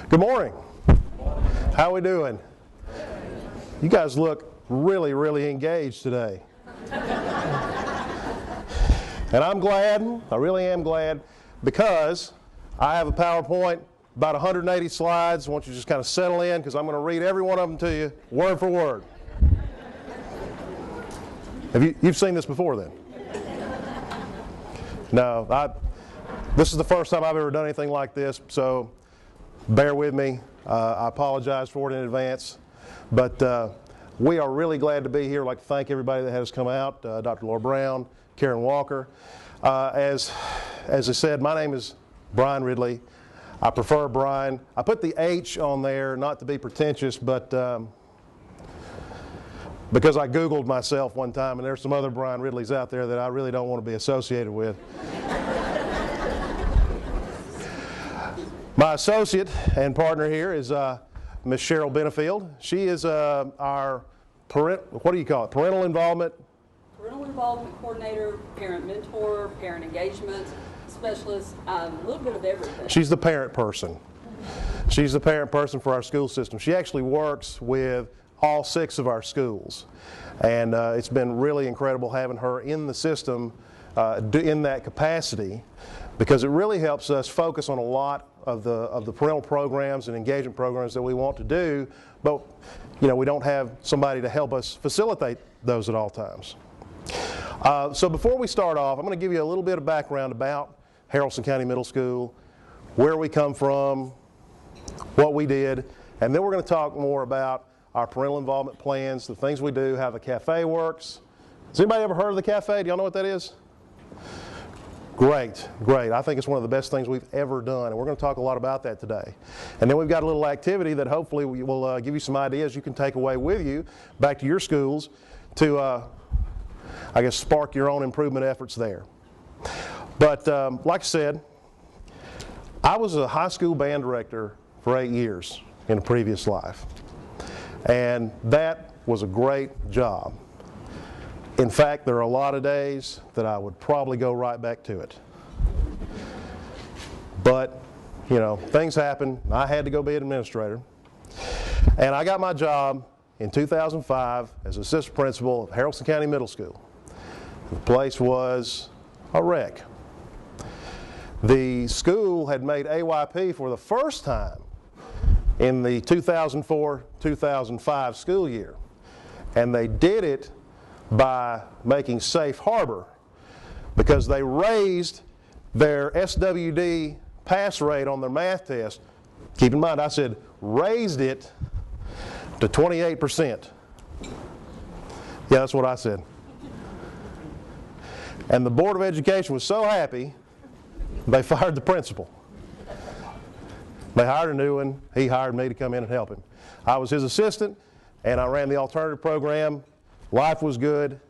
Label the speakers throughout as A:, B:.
A: Good morning. How are we doing? You guys look really, really engaged today. And I'm glad, I really am glad, because I have a PowerPoint, about 180 slides. I want you to just kind of settle in, because I'm going to read every one of them to you, word for word. You've seen this before then? No, this is the first time I've ever done anything like this, so bear with me. I apologize for it in advance. But we are really glad to be here. I'd like to thank everybody that has come out, Dr. Laura Brown, Karen Walker. As I said, my name is Brian Ridley. I prefer Brian. I put the H on there, not to be pretentious, but because I Googled myself one time, and there's some other Brian Ridleys out there that I really don't want to be associated with. My associate and partner here is Miss Cheryl Benefield. She is our parental involvement?
B: Parental involvement coordinator, parent mentor, parent engagement specialist, a little bit of everything.
A: She's the parent person. She's the parent person for our school system. She actually works with all 6 of our schools. And it's been really incredible having her in the system in that capacity, because it really helps us focus on a lot of the parental programs and engagement programs that we want to do, but we don't have somebody to help us facilitate those at all times. So before we start off, I'm going to give you a little bit of background about Haralson County Middle School, where we come from, what we did, and then we're going to talk more about our parental involvement plans, the things we do, how the cafe works. Has anybody ever heard of the cafe? Do y'all know what that is? Great, great. I think it's one of the best things we've ever done, and we're going to talk a lot about that today. And then we've got a little activity that hopefully will give you some ideas you can take away with you back to your schools to, I guess, spark your own improvement efforts there. But like I said, I was a high school band director for 8 years in a previous life, and that was a great job. In fact, there are a lot of days that I would probably go right back to it. But, things happen. I had to go be an administrator. And I got my job in 2005 as assistant principal of Haralson County Middle School. The place was a wreck. The school had made AYP for the first time in the 2004-2005 school year. And they did it by making safe harbor, because they raised their SWD pass rate on their math test. Keep in mind, I said raised it to 28%. Yeah, that's what I said. And the Board of Education was so happy, they fired the principal. They hired a new one. He hired me to come in and help him. I was his assistant, and I ran the alternative program. Life was good,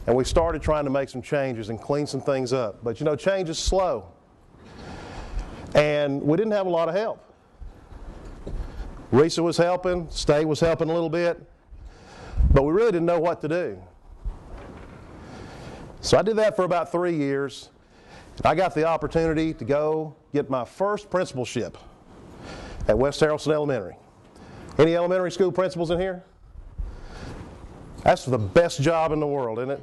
A: and we started trying to make some changes and clean some things up. But change is slow, and we didn't have a lot of help. Risa was helping, State was helping a little bit, but we really didn't know what to do. So I did that for about 3 years. I got the opportunity to go get my first principalship at West Haralson Elementary. Any elementary school principals in here? That's the best job in the world, isn't it?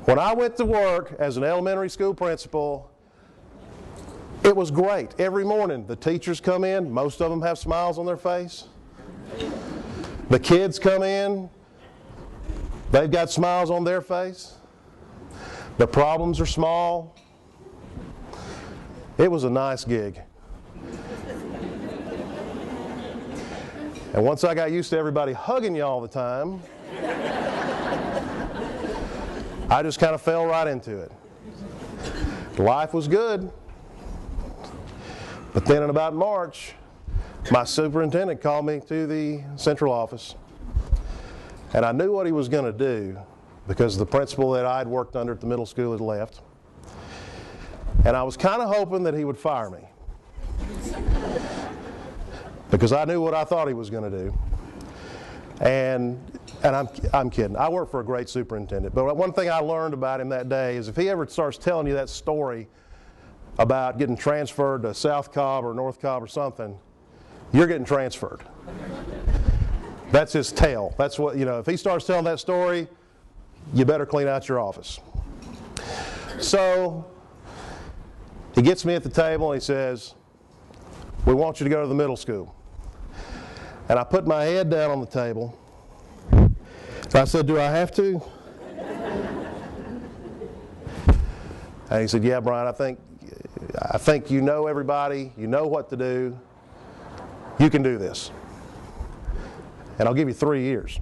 A: When I went to work as an elementary school principal, it was great. Every morning the teachers come in, most of them have smiles on their face. The kids come in, they've got smiles on their face. The problems are small. It was a nice gig. And once I got used to everybody hugging you all the time, I just kind of fell right into it. Life was good. But then in about March, my superintendent called me to the central office. And I knew what he was going to do, because the principal that I'd worked under at the middle school had left. And I was kind of hoping that he would fire me, because I knew what I thought he was going to do. And I'm kidding. I work for a great superintendent. But one thing I learned about him that day is if he ever starts telling you that story about getting transferred to South Cobb or North Cobb or something, you're getting transferred. That's his tale. That's what, if he starts telling that story, you better clean out your office. So he gets me at the table and he says, we want you to go to the middle school. And I put my head down on the table. And I said, do I have to? And he said, yeah, Brian, I think you know everybody, you know what to do, you can do this. And I'll give you 3 years.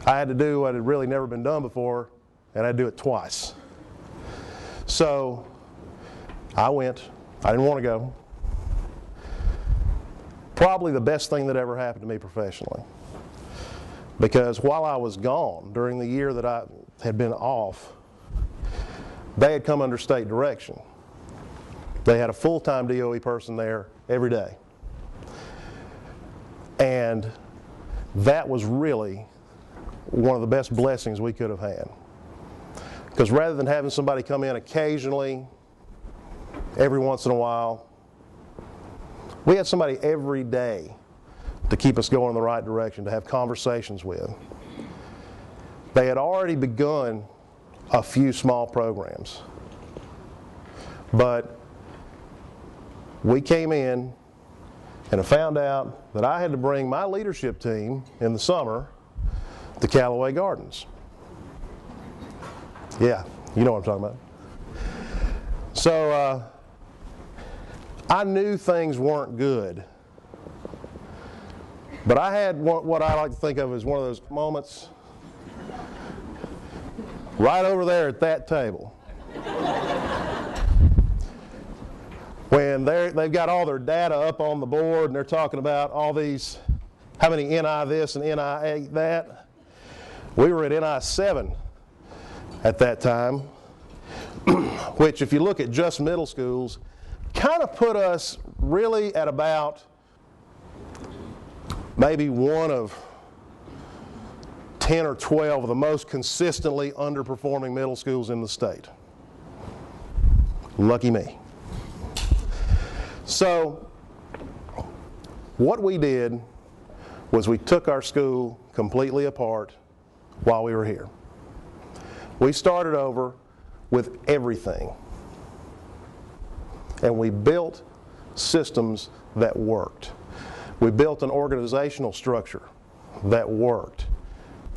A: I had to do what had really never been done before, and I had to do it twice. So I went. I didn't want to go. Probably the best thing that ever happened to me professionally. Because while I was gone, during the year that I had been off, they had come under state direction. They had a full-time DOE person there every day. And that was really one of the best blessings we could have had. Because rather than having somebody come in occasionally, every once in a while, we had somebody every day to keep us going in the right direction, to have conversations with. They had already begun a few small programs. But we came in and I found out that I had to bring my leadership team in the summer to Callaway Gardens. Yeah, you know what I'm talking about. So I knew things weren't good, but I had what I like to think of as one of those moments right over there at that table when they've got all their data up on the board and they're talking about all these, how many NI this and NI that. We were at NI 7 at that time, which if you look at just middle schools, kind of put us really at about maybe one of 10 or 12 of the most consistently underperforming middle schools in the state. Lucky me. So what we did was we took our school completely apart while we were here. We started over with everything. And we built systems that worked. We built an organizational structure that worked.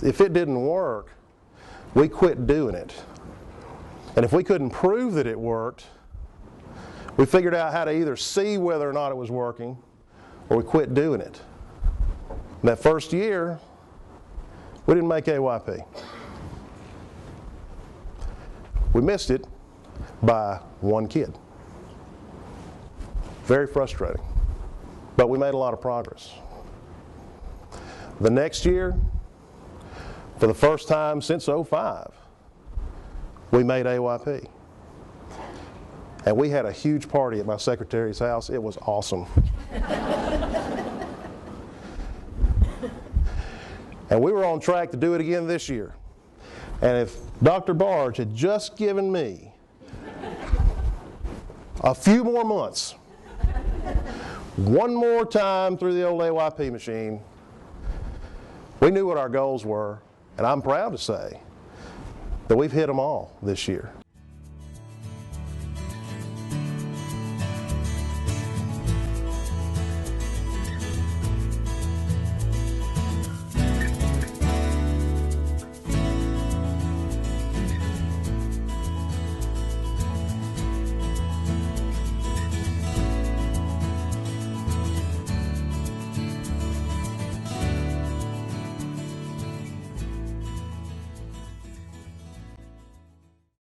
A: If it didn't work, we quit doing it. And if we couldn't prove that it worked, we figured out how to either see whether or not it was working, or we quit doing it. And that first year, we didn't make AYP. We missed it by one kid. Very frustrating, but we made a lot of progress. The next year, for the first time since '05, we made AYP. And we had a huge party at my secretary's house. It was awesome. And we were on track to do it again this year. And if Dr. Barge had just given me a few more months, one more time through the old AYP machine, we knew what our goals were, and I'm proud to say that we've hit them all this year.